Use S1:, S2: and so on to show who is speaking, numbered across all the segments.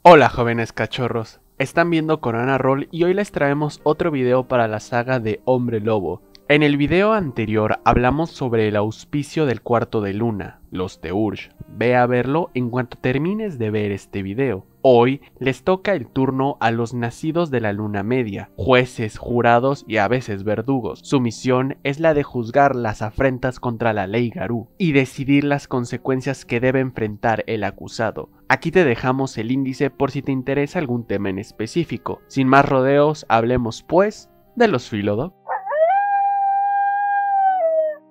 S1: Hola jóvenes cachorros, están viendo Corona Roll y hoy les traemos otro video para la saga de Hombre Lobo. En el video anterior hablamos sobre el auspicio del cuarto de luna, los Teurge. Ve a verlo en cuanto termines de ver este video. Hoy les toca el turno a los nacidos de la luna media, jueces, jurados y a veces verdugos. Su misión es la de juzgar las afrentas contra la ley Garú y decidir las consecuencias que debe enfrentar el acusado. Aquí te dejamos el índice por si te interesa algún tema en específico. Sin más rodeos, hablemos pues de los Philodox.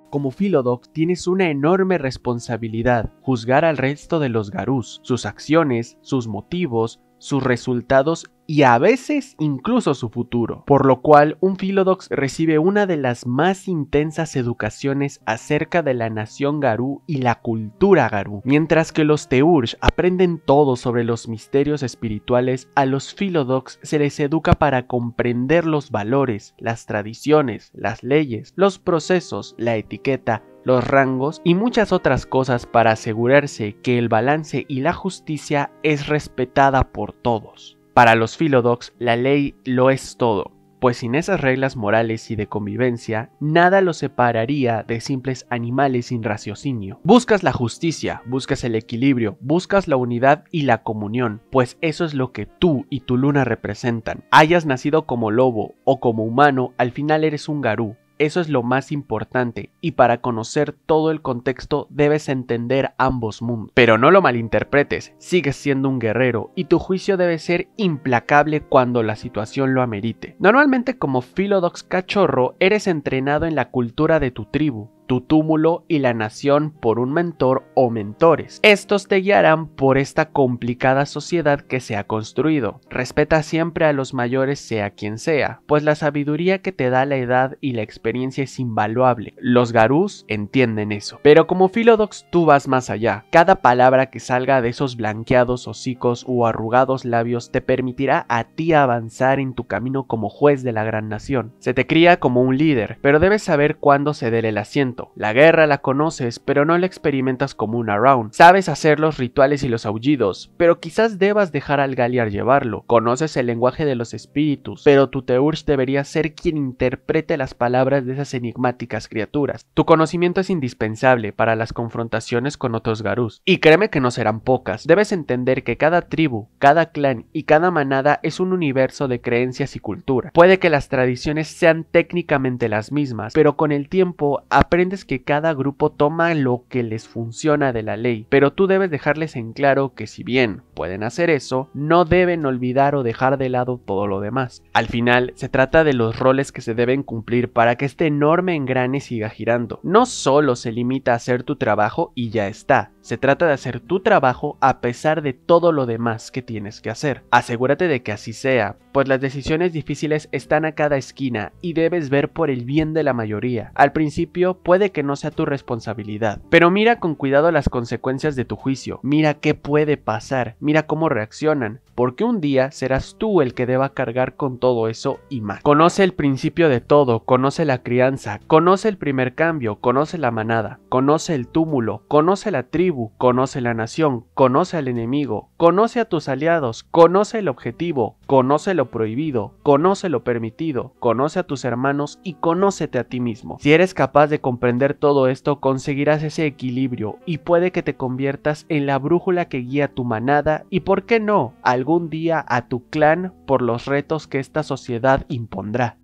S1: Como Philodox tienes una enorme responsabilidad, juzgar al resto de los Garús, sus acciones, sus motivos, sus resultados y a veces incluso su futuro, por lo cual un Philodox recibe una de las más intensas educaciones acerca de la nación Garú y la cultura Garú. Mientras que los Teurge aprenden todo sobre los misterios espirituales, a los Philodox se les educa para comprender los valores, las tradiciones, las leyes, los procesos, la etiqueta, los rangos y muchas otras cosas para asegurarse que el balance y la justicia es respetada por todos. Para los Philodox, la ley lo es todo, pues sin esas reglas morales y de convivencia, nada los separaría de simples animales sin raciocinio. Buscas la justicia, buscas el equilibrio, buscas la unidad y la comunión, pues eso es lo que tú y tu luna representan. Hayas nacido como lobo o como humano, al final eres un Garú. Eso es lo más importante, y para conocer todo el contexto debes entender ambos mundos. Pero no lo malinterpretes, sigues siendo un guerrero y tu juicio debe ser implacable cuando la situación lo amerite. Normalmente como Philodox cachorro eres entrenado en la cultura de tu tribu, tu túmulo y la nación por un mentor o mentores. Estos te guiarán por esta complicada sociedad que se ha construido. Respeta siempre a los mayores sea quien sea, pues la sabiduría que te da la edad y la experiencia es invaluable. Los Garús entienden eso. Pero como Philodox tú vas más allá. Cada palabra que salga de esos blanqueados hocicos o arrugados labios te permitirá a ti avanzar en tu camino como juez de la gran nación. Se te cría como un líder, pero debes saber cuándo ceder el asiento. La guerra la conoces, pero no la experimentas como una round. Sabes hacer los rituales y los aullidos, pero quizás debas dejar al Galliard llevarlo. Conoces el lenguaje de los espíritus, pero tu Teurge debería ser quien interprete las palabras de esas enigmáticas criaturas. Tu conocimiento es indispensable para las confrontaciones con otros Garús, y créeme que no serán pocas. Debes entender que cada tribu, cada clan y cada manada es un universo de creencias y cultura. Puede que las tradiciones sean técnicamente las mismas, pero con el tiempo aprendes que cada grupo toma lo que les funciona de la ley, pero tú debes dejarles en claro que si bien pueden hacer eso, no deben olvidar o dejar de lado todo lo demás. Al final, se trata de los roles que se deben cumplir para que este enorme engrane siga girando. No solo se limita a hacer tu trabajo y ya está, se trata de hacer tu trabajo a pesar de todo lo demás que tienes que hacer. Asegúrate de que así sea, pues las decisiones difíciles están a cada esquina y debes ver por el bien de la mayoría. Al principio puede que no sea tu responsabilidad, pero mira con cuidado las consecuencias de tu juicio, mira qué puede pasar, mira cómo reaccionan, porque un día serás tú el que deba cargar con todo eso y más. Conoce el principio de todo, conoce la crianza, conoce el primer cambio, conoce la manada, conoce el túmulo, conoce la tribu, conoce la nación, conoce al enemigo, conoce a tus aliados, conoce el objetivo, conoce lo prohibido, conoce lo permitido, conoce a tus hermanos y conócete a ti mismo. Si eres capaz de comprender todo esto, conseguirás ese equilibrio y puede que te conviertas en la brújula que guía tu manada y, ¿por qué no?, algún día a tu clan por los retos que esta sociedad impondrá.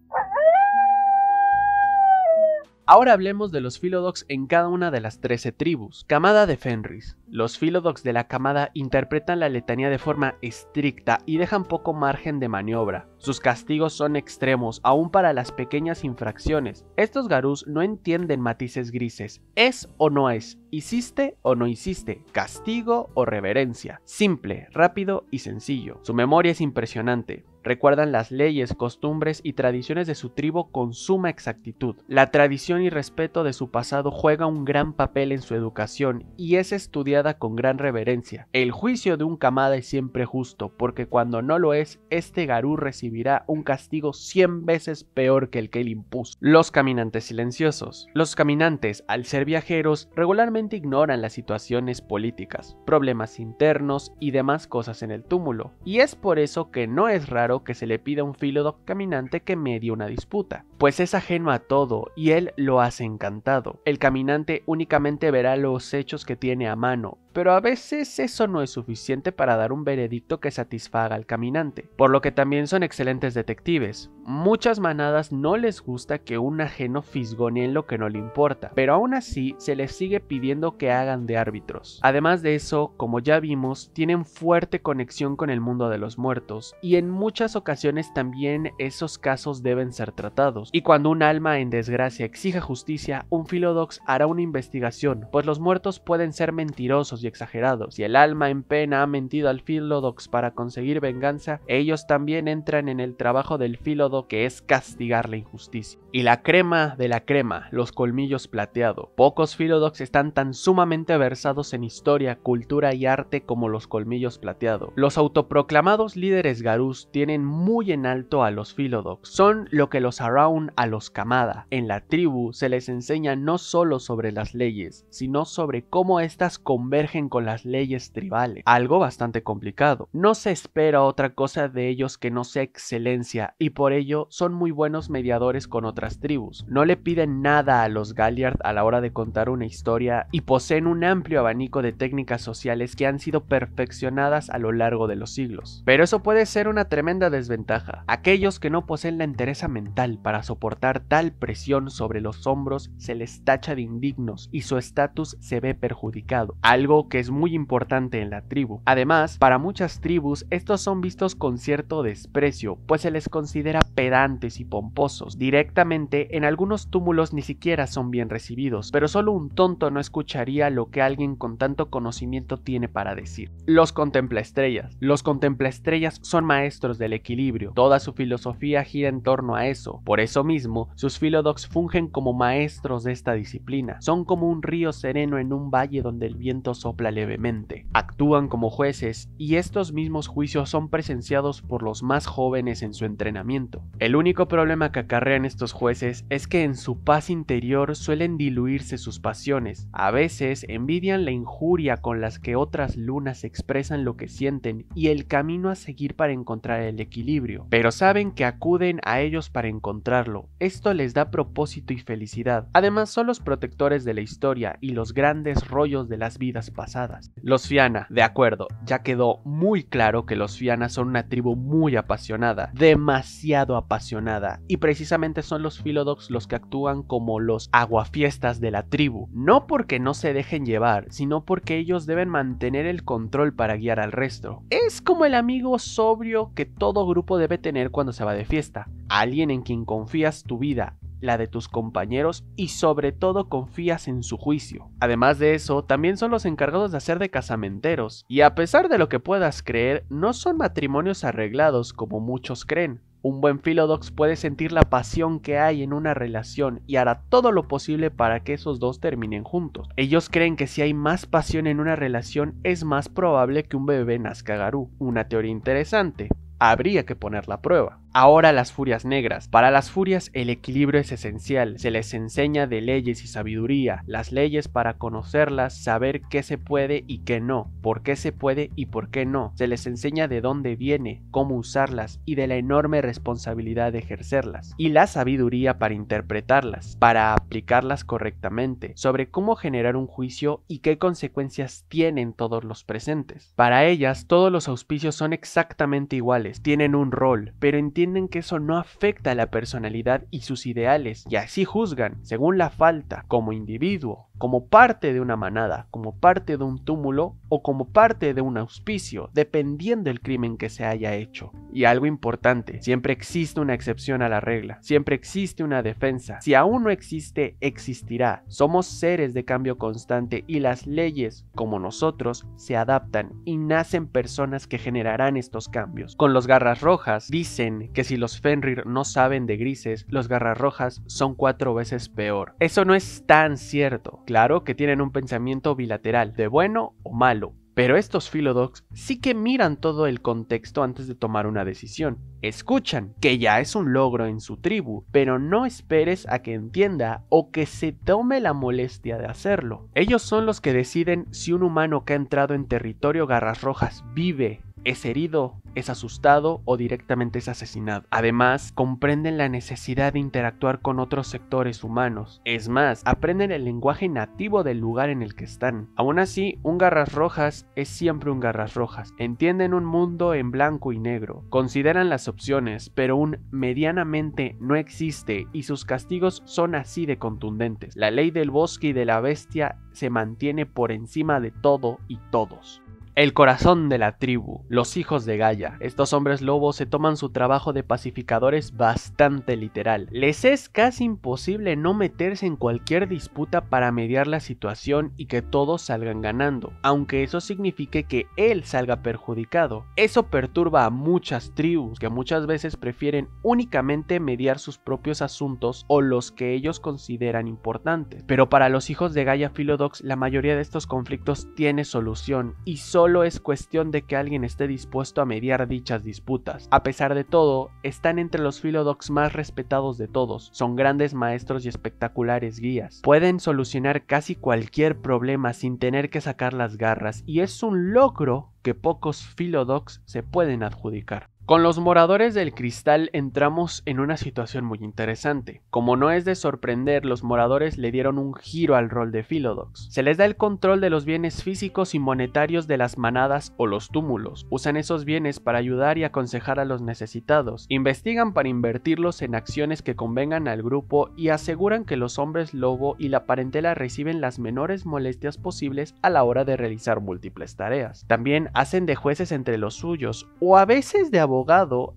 S1: Ahora hablemos de los Philodox en cada una de las 13 tribus. Camada de Fenris. Los Philodox de la camada interpretan la letanía de forma estricta y dejan poco margen de maniobra. Sus castigos son extremos, aún para las pequeñas infracciones. Estos Garús no entienden matices grises. ¿Es o no es? ¿Hiciste o no hiciste? ¿Castigo o reverencia? Simple, rápido y sencillo. Su memoria es impresionante. recuerdan las leyes, costumbres y tradiciones de su tribu con suma exactitud. La tradición y respeto de su pasado juega un gran papel en su educación y es estudiada con gran reverencia. El juicio de un Kamada es siempre justo, porque cuando no lo es, este Garú recibirá un castigo 100 veces peor que el que él impuso. Los caminantes silenciosos. Los caminantes, al ser viajeros, regularmente ignoran las situaciones políticas, problemas internos y demás cosas en el túmulo, y es por eso que no es raro que se le pida a un Philodox caminante que medie una disputa, pues es ajeno a todo y él lo hace encantado. El caminante únicamente verá los hechos que tiene a mano, pero a veces eso no es suficiente para dar un veredicto que satisfaga al caminante, por lo que también son excelentes detectives. Muchas manadas no les gusta que un ajeno fisgonee en lo que no le importa, pero aún así se les sigue pidiendo que hagan de árbitros. Además de eso, como ya vimos, tienen fuerte conexión con el mundo de los muertos, y en muchas ocasiones también esos casos deben ser tratados, y cuando un alma en desgracia exija justicia, un Philodox hará una investigación, pues los muertos pueden ser mentirosos y exagerados. Si el alma en pena ha mentido al Philodox para conseguir venganza, ellos también entran en el trabajo del Philodox, que es castigar la injusticia. Y la crema de la crema, los colmillos plateado. Pocos Philodox están tan sumamente versados en historia, cultura y arte como los colmillos plateado. Los autoproclamados líderes Garús tienen muy en alto a los Philodox. Son lo que los Arawn a los Kamada. En la tribu se les enseña no solo sobre las leyes, sino sobre cómo éstas convergen con las leyes tribales. Algo bastante complicado. No se espera otra cosa de ellos que no sea excelencia, y por ello son muy buenos mediadores con otras tribus. No le piden nada a los Galliard a la hora de contar una historia y poseen un amplio abanico de técnicas sociales que han sido perfeccionadas a lo largo de los siglos. Pero eso puede ser una tremenda desventaja. Aquellos que no poseen la entereza mental para soportar tal presión sobre los hombros se les tacha de indignos y su estatus se ve perjudicado, algo que es muy importante en la tribu. Además, para muchas tribus estos son vistos con cierto desprecio, pues se les considera pedantes y pomposos. Directamente en algunos túmulos ni siquiera son bien recibidos, pero solo un tonto no escucharía lo que alguien con tanto conocimiento tiene para decir. Los contemplaestrellas. Los contemplaestrellas son maestros del equilibrio. Toda su filosofía gira en torno a eso. Por eso mismo, sus Philodox fungen como maestros de esta disciplina. Son como un río sereno en un valle donde el viento sopla levemente. Actúan como jueces y estos mismos juicios son presenciados por los más jóvenes en su entrenamiento. El único problema que acarrean estos jueces es que en su paz interior suelen diluirse sus pasiones. A veces envidian la injuria con las que otras lunas expresan lo que sienten y el camino a seguir para encontrar el equilibrio, pero saben que acuden a ellos para encontrarlo. Esto les da propósito y felicidad. Además son los protectores de la historia y los grandes rollos de las vidas pasadas. Los Fianna, de acuerdo, ya quedó muy claro que los Fianna son una tribu muy apasionada, demasiado apasionada, y precisamente son los Philodox los que actúan como los aguafiestas de la tribu, no porque no se dejen llevar, sino porque ellos deben mantener el control para guiar al resto. Es como el amigo sobrio que todo grupo debe tener cuando se va de fiesta, alguien en quien confías tu vida, la de tus compañeros y sobre todo confías en su juicio. Además de eso, también son los encargados de hacer de casamenteros, y a pesar de lo que puedas creer, no son matrimonios arreglados como muchos creen. Un buen Philodox puede sentir la pasión que hay en una relación y hará todo lo posible para que esos dos terminen juntos. Ellos creen que si hay más pasión en una relación es más probable que un bebé nazca Garú. Una teoría interesante. Habría que ponerla a prueba. Ahora las furias negras. Para las furias el equilibrio es esencial. Se les enseña de leyes y sabiduría. Las leyes para conocerlas, saber qué se puede y qué no, por qué se puede y por qué no. Se les enseña de dónde viene, cómo usarlas y de la enorme responsabilidad de ejercerlas. Y la sabiduría para interpretarlas, para aplicarlas correctamente, sobre cómo generar un juicio y qué consecuencias tienen todos los presentes. Para ellas todos los auspicios son exactamente iguales, tienen un rol, pero entienden que eso no afecta a la personalidad y sus ideales, y así juzgan, según la falta, como individuo, como parte de una manada, como parte de un túmulo o como parte de un auspicio, dependiendo del crimen que se haya hecho. Y algo importante, siempre existe una excepción a la regla, siempre existe una defensa. Si aún no existe, existirá. Somos seres de cambio constante y las leyes, como nosotros, se adaptan y nacen personas que generarán estos cambios. Con los Garras Rojas, dicen que si los Fenrir no saben de grises, los Garras Rojas son 4 veces peor. Eso no es tan cierto. Claro que tienen un pensamiento bilateral, de bueno o malo. Pero estos Philodox sí que miran todo el contexto antes de tomar una decisión. Escuchan, que ya es un logro en su tribu, pero no esperes a que entienda o que se tome la molestia de hacerlo. Ellos son los que deciden si un humano que ha entrado en territorio Garras Rojas vive, es herido, es asustado o directamente es asesinado. Además, comprenden la necesidad de interactuar con otros sectores humanos. Es más, aprenden el lenguaje nativo del lugar en el que están. Aún así, un Garras Rojas es siempre un Garras Rojas. Entienden un mundo en blanco y negro. Consideran las opciones, pero un medianamente no existe y sus castigos son así de contundentes. La ley del bosque y de la bestia se mantiene por encima de todo y todos. El corazón de la tribu, los hijos de Gaia. Estos hombres lobos se toman su trabajo de pacificadores bastante literal. Les es casi imposible no meterse en cualquier disputa para mediar la situación y que todos salgan ganando, aunque eso signifique que él salga perjudicado. Eso perturba a muchas tribus que muchas veces prefieren únicamente mediar sus propios asuntos o los que ellos consideran importantes. Pero para los hijos de Gaia Philodox, la mayoría de estos conflictos tiene solución y solo es cuestión de que alguien esté dispuesto a mediar dichas disputas. A pesar de todo, están entre los Philodox más respetados de todos. Son grandes maestros y espectaculares guías. Pueden solucionar casi cualquier problema sin tener que sacar las garras, y es un logro que pocos Philodox se pueden adjudicar. Con los moradores del cristal entramos en una situación muy interesante. Como no es de sorprender, los moradores le dieron un giro al rol de Philodox. Se les da el control de los bienes físicos y monetarios de las manadas o los túmulos. Usan esos bienes para ayudar y aconsejar a los necesitados. Investigan para invertirlos en acciones que convengan al grupo y aseguran que los hombres lobo y la parentela reciben las menores molestias posibles a la hora de realizar múltiples tareas. También hacen de jueces entre los suyos o a veces de abogado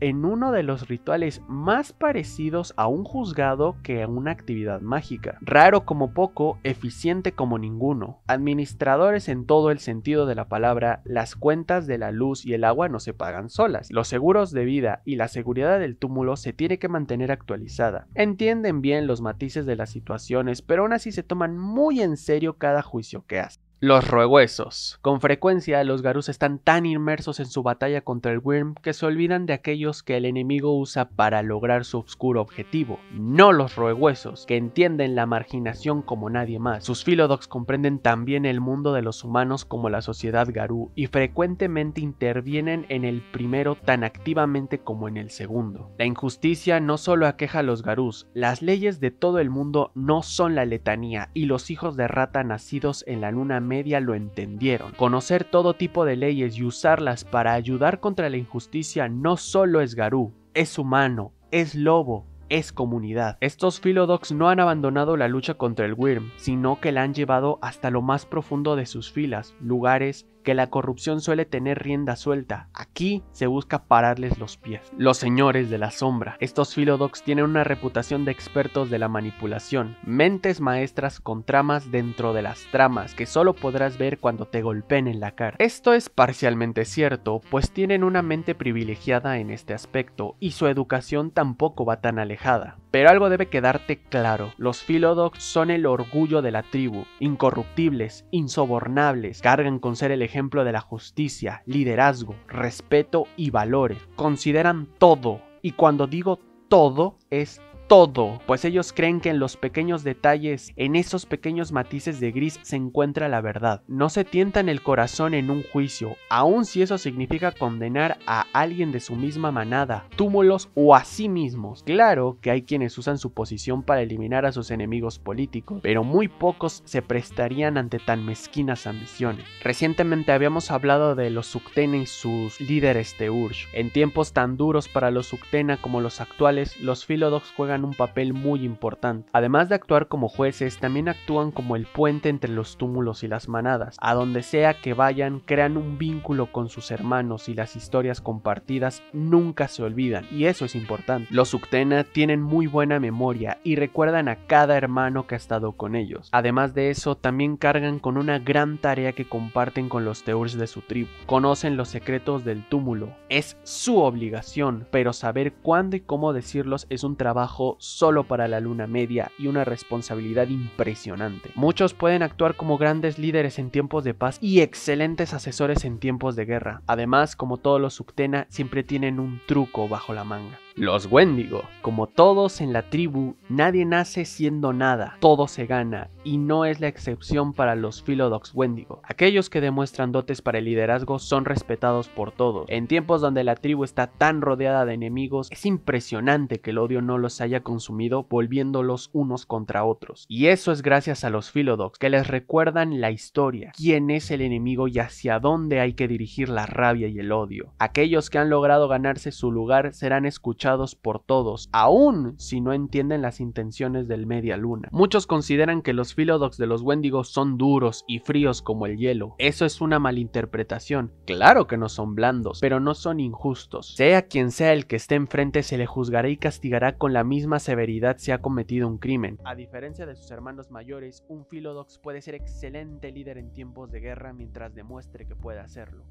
S1: en uno de los rituales más parecidos a un juzgado que a una actividad mágica. Raro como poco, eficiente como ninguno. Administradores en todo el sentido de la palabra, las cuentas de la luz y el agua no se pagan solas. Los seguros de vida y la seguridad del túmulo se tiene que mantener actualizada. Entienden bien los matices de las situaciones, pero aún así se toman muy en serio cada juicio que hacen. Los roehuesos. Con frecuencia los Garus están tan inmersos en su batalla contra el Wyrm que se olvidan de aquellos que el enemigo usa para lograr su oscuro objetivo. No los roehuesos, que entienden la marginación como nadie más. Sus Philodox comprenden también el mundo de los humanos como la sociedad Garú y frecuentemente intervienen en el primero tan activamente como en el segundo. La injusticia no solo aqueja a los Garús, las leyes de todo el mundo no son la letanía y los hijos de rata nacidos en la luna media lo entendieron. Conocer todo tipo de leyes y usarlas para ayudar contra la injusticia no solo es Garú, es humano, es lobo, es comunidad. Estos Philodox no han abandonado la lucha contra el Wyrm, sino que la han llevado hasta lo más profundo de sus filas, lugares que la corrupción suele tener rienda suelta. Aquí se busca pararles los pies. Los señores de la sombra. Estos Philodox tienen una reputación de expertos de la manipulación, mentes maestras con tramas dentro de las tramas que solo podrás ver cuando te golpeen en la cara. Esto es parcialmente cierto, pues tienen una mente privilegiada en este aspecto y su educación tampoco va tan alejada. Pero algo debe quedarte claro, los Philodox son el orgullo de la tribu, incorruptibles, insobornables, cargan con ser el ejemplo de la justicia, liderazgo, respeto y valores. Consideran todo, y cuando digo todo, es todo, pues ellos creen que en los pequeños detalles, en esos pequeños matices de gris se encuentra la verdad. No se tientan el corazón en un juicio, aun si eso significa condenar a alguien de su misma manada, túmulos o a sí mismos. Claro que hay quienes usan su posición para eliminar a sus enemigos políticos, pero muy pocos se prestarían ante tan mezquinas ambiciones. Recientemente habíamos hablado de los Uktena y sus líderes Teurge. En tiempos tan duros para los Uktena como los actuales, los Philodox juegan juegan un papel muy importante. Además de actuar como jueces, también actúan como el puente entre los túmulos y las manadas. A donde sea que vayan, crean un vínculo con sus hermanos y las historias compartidas nunca se olvidan, y eso es importante. Los Uktena tienen muy buena memoria y recuerdan a cada hermano que ha estado con ellos. Además de eso, también cargan con una gran tarea que comparten con los Teurs de su tribu. Conocen los secretos del túmulo. Es su obligación, pero saber cuándo y cómo decirlos es un trabajo solo para la luna media y una responsabilidad impresionante. Muchos pueden actuar como grandes líderes en tiempos de paz y excelentes asesores en tiempos de guerra. Además, como todos los Uktena, siempre tienen un truco bajo la manga. Los Wendigo. Como todos en la tribu, nadie nace siendo nada, todo se gana, y no es la excepción para los Philodox Wendigo. Aquellos que demuestran dotes para el liderazgo son respetados por todos. En tiempos donde la tribu está tan rodeada de enemigos, es impresionante que el odio no los haya consumido, volviéndolos unos contra otros. Y eso es gracias a los Philodox, que les recuerdan la historia, quién es el enemigo y hacia dónde hay que dirigir la rabia y el odio. Aquellos que han logrado ganarse su lugar serán escuchados por todos, aun si no entienden las intenciones del Media Luna. Muchos consideran que los Philodox de los Wendigo son duros y fríos como el hielo. Eso es una malinterpretación. Claro que no son blandos, pero no son injustos. Sea quien sea el que esté enfrente, se le juzgará y castigará con la misma severidad si ha cometido un crimen. A diferencia de sus hermanos mayores, un Philodox puede ser excelente líder en tiempos de guerra mientras demuestre que puede hacerlo.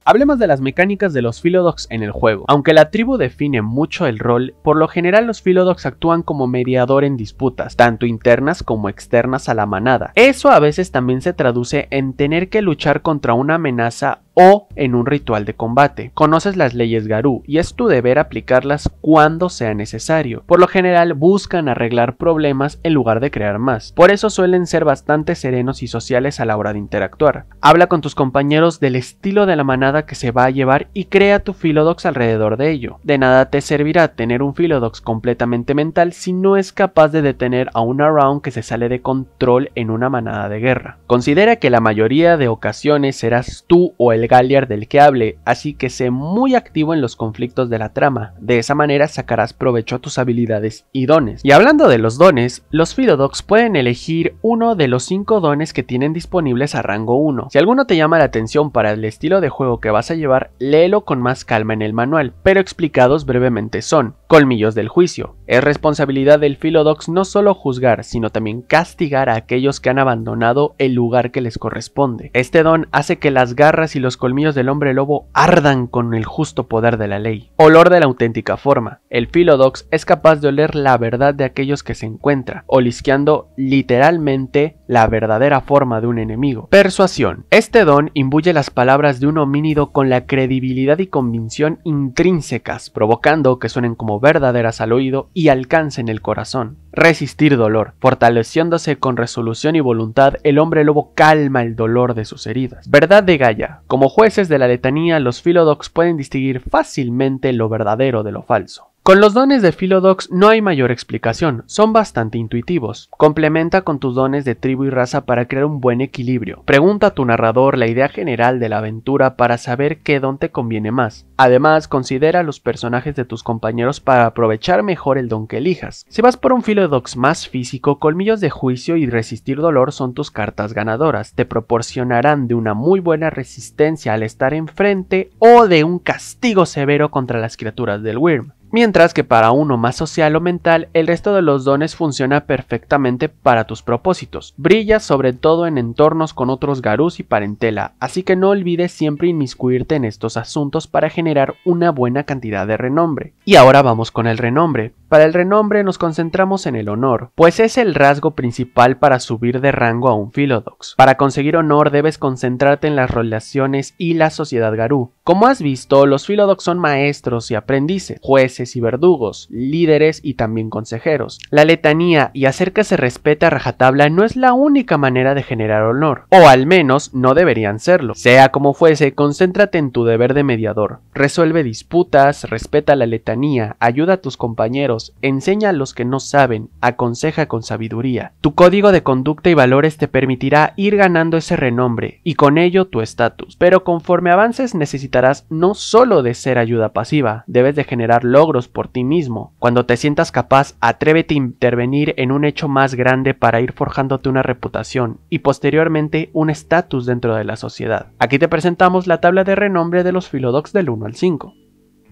S1: Hablemos de las mecánicas de los Philodox en el juego. Aunque la tribu define mucho el rol, por lo general los Philodox actúan como mediador en disputas, tanto internas como externas a la manada. Eso a veces también se traduce en tener que luchar contra una amenaza o en un ritual de combate. Conoces las leyes Garou y es tu deber aplicarlas cuando sea necesario. Por lo general buscan arreglar problemas en lugar de crear más. Por eso suelen ser bastante serenos y sociales a la hora de interactuar. Habla con tus compañeros del estilo de la manada que se va a llevar y crea tu Philodox alrededor de ello. De nada te servirá tener un Philodox completamente mental si no es capaz de detener a un Around que se sale de control en una manada de guerra. Considera que la mayoría de ocasiones serás tú o el Galliard del que hable, así que sé muy activo en los conflictos de la trama. De esa manera sacarás provecho a tus habilidades y dones. Y hablando de los dones, los Philodox pueden elegir uno de los 5 dones que tienen disponibles a rango 1. Si alguno te llama la atención para el estilo de juego que vas a llevar, léelo con más calma en el manual, pero explicados brevemente son: Colmillos del Juicio. Es responsabilidad del Philodox no solo juzgar, sino también castigar a aquellos que han abandonado el lugar que les corresponde. Este don hace que las garras y los colmillos del hombre lobo ardan con el justo poder de la ley. Olor de la auténtica forma. El Philodox es capaz de oler la verdad de aquellos que se encuentra, olisqueando literalmente la verdadera forma de un enemigo. Persuasión. Este don imbuye las palabras de un homínido con la credibilidad y convicción intrínsecas, provocando que suenen como verdaderas al oído y alcancen el corazón. Resistir dolor. Fortaleciéndose con resolución y voluntad, el hombre lobo calma el dolor de sus heridas. Verdad de Gaia. Como jueces de la letanía, los Philodox pueden distinguir fácilmente lo verdadero de lo falso. Con los dones de Philodox no hay mayor explicación, son bastante intuitivos. Complementa con tus dones de tribu y raza para crear un buen equilibrio. Pregunta a tu narrador la idea general de la aventura para saber qué don te conviene más. Además, considera a los personajes de tus compañeros para aprovechar mejor el don que elijas. Si vas por un Philodox más físico, Colmillos de Juicio y Resistir Dolor son tus cartas ganadoras. Te proporcionarán de una muy buena resistencia al estar enfrente o de un castigo severo contra las criaturas del Wyrm. Mientras que para uno más social o mental, el resto de los dones funciona perfectamente para tus propósitos. Brilla sobre todo en entornos con otros Garus y parentela, así que no olvides siempre inmiscuirte en estos asuntos para generar una buena cantidad de renombre. Y ahora vamos con el renombre. Para el renombre nos concentramos en el honor, pues es el rasgo principal para subir de rango a un Philodox. Para conseguir honor debes concentrarte en las relaciones y la sociedad Garou. Como has visto, los Philodox son maestros y aprendices, jueces y verdugos, líderes y también consejeros. La letanía y hacer que se respete a rajatabla no es la única manera de generar honor, o al menos no deberían serlo. Sea como fuese, concéntrate en tu deber de mediador. Resuelve disputas, respeta la letanía cercanía, ayuda a tus compañeros, enseña a los que no saben, aconseja con sabiduría. Tu código de conducta y valores te permitirá ir ganando ese renombre y con ello tu estatus. Pero conforme avances necesitarás no solo de ser ayuda pasiva, debes de generar logros por ti mismo. Cuando te sientas capaz, atrévete a intervenir en un hecho más grande para ir forjándote una reputación y posteriormente un estatus dentro de la sociedad. Aquí te presentamos la tabla de renombre de los Philodox del 1 al 5.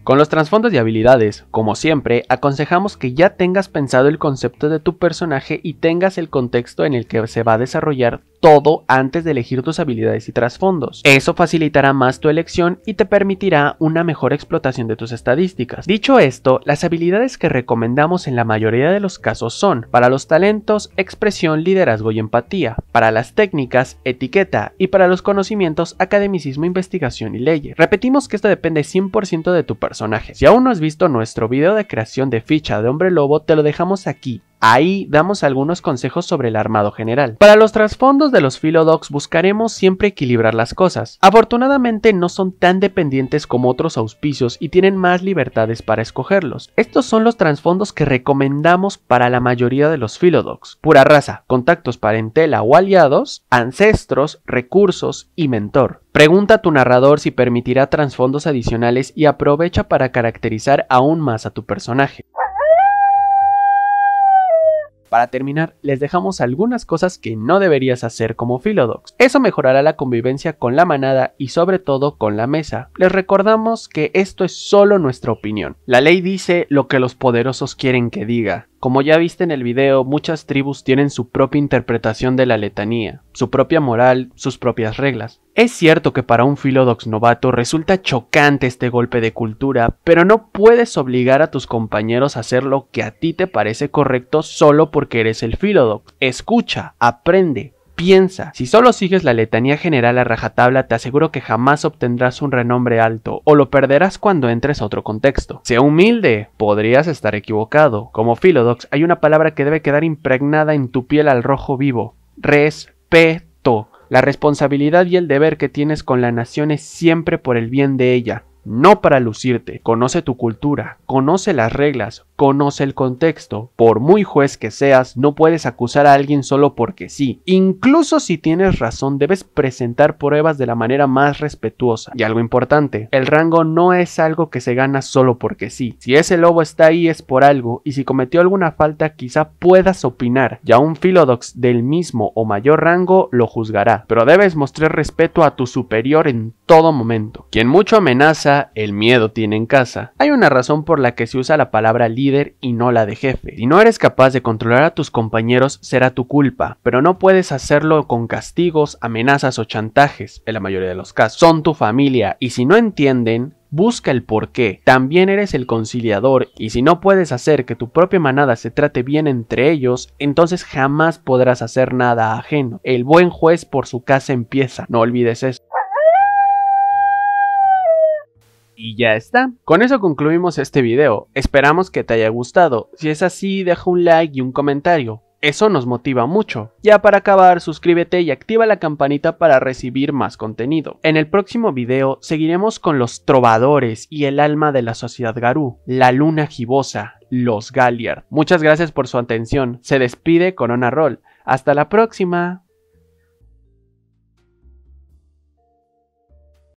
S1: Con los trasfondos y habilidades, como siempre, aconsejamos que ya tengas pensado el concepto de tu personaje y tengas el contexto en el que se va a desarrollar todo antes de elegir tus habilidades y trasfondos. Eso facilitará más tu elección y te permitirá una mejor explotación de tus estadísticas. Dicho esto, las habilidades que recomendamos en la mayoría de los casos son: para los talentos, expresión, liderazgo y empatía; para las técnicas, etiqueta; y para los conocimientos, academicismo, investigación y leyes. Repetimos que esto depende 100% de tu personaje. Si aún no has visto nuestro video de creación de ficha de hombre lobo, te lo dejamos aquí. Ahí damos algunos consejos sobre el armado general. Para los trasfondos de los Philodox buscaremos siempre equilibrar las cosas. Afortunadamente no son tan dependientes como otros auspicios y tienen más libertades para escogerlos. Estos son los trasfondos que recomendamos para la mayoría de los Philodox: pura raza, contactos, parentela o aliados, ancestros, recursos y mentor. Pregunta a tu narrador si permitirá trasfondos adicionales y aprovecha para caracterizar aún más a tu personaje. Para terminar, les dejamos algunas cosas que no deberías hacer como Philodox. Eso mejorará la convivencia con la manada y sobre todo con la mesa. Les recordamos que esto es solo nuestra opinión. La ley dice lo que los poderosos quieren que diga. Como ya viste en el video, muchas tribus tienen su propia interpretación de la letanía, su propia moral, sus propias reglas. Es cierto que para un Philodox novato resulta chocante este golpe de cultura, pero no puedes obligar a tus compañeros a hacer lo que a ti te parece correcto solo porque eres el Philodox. Escucha, aprende, piensa. Si solo sigues la letanía general a rajatabla, te aseguro que jamás obtendrás un renombre alto o lo perderás cuando entres a otro contexto. Sea humilde, podrías estar equivocado. Como Philodox hay una palabra que debe quedar impregnada en tu piel al rojo vivo: respeto. La responsabilidad y el deber que tienes con la nación es siempre por el bien de ella, no para lucirte. Conoce tu cultura, conoce las reglas, conoce el contexto. Por muy juez que seas, no puedes acusar a alguien solo porque sí. Incluso si tienes razón, debes presentar pruebas de la manera más respetuosa. Y algo importante, el rango no es algo que se gana solo porque sí. Si ese lobo está ahí es por algo, y si cometió alguna falta quizá puedas opinar. Ya un Philodox del mismo o mayor rango lo juzgará, pero debes mostrar respeto a tu superior en todo momento. Quien mucho amenaza, el miedo tiene en casa. Hay una razón por la que se usa la palabra líder y no la de jefe. Si no eres capaz de controlar a tus compañeros, será tu culpa, pero no puedes hacerlo con castigos, amenazas o chantajes. En la mayoría de los casos son tu familia, y si no entienden, busca el porqué. También eres el conciliador, y si no puedes hacer que tu propia manada se trate bien entre ellos, entonces jamás podrás hacer nada ajeno. El buen juez por su casa empieza, no olvides eso. Y ya está. Con eso concluimos este video. Esperamos que te haya gustado. Si es así, deja un like y un comentario. Eso nos motiva mucho. Ya para acabar, suscríbete y activa la campanita para recibir más contenido. En el próximo video seguiremos con los trovadores y el alma de la sociedad Garú, la luna gibosa, los Galliard. Muchas gracias por su atención. Se despide Corona Roll. Hasta la próxima.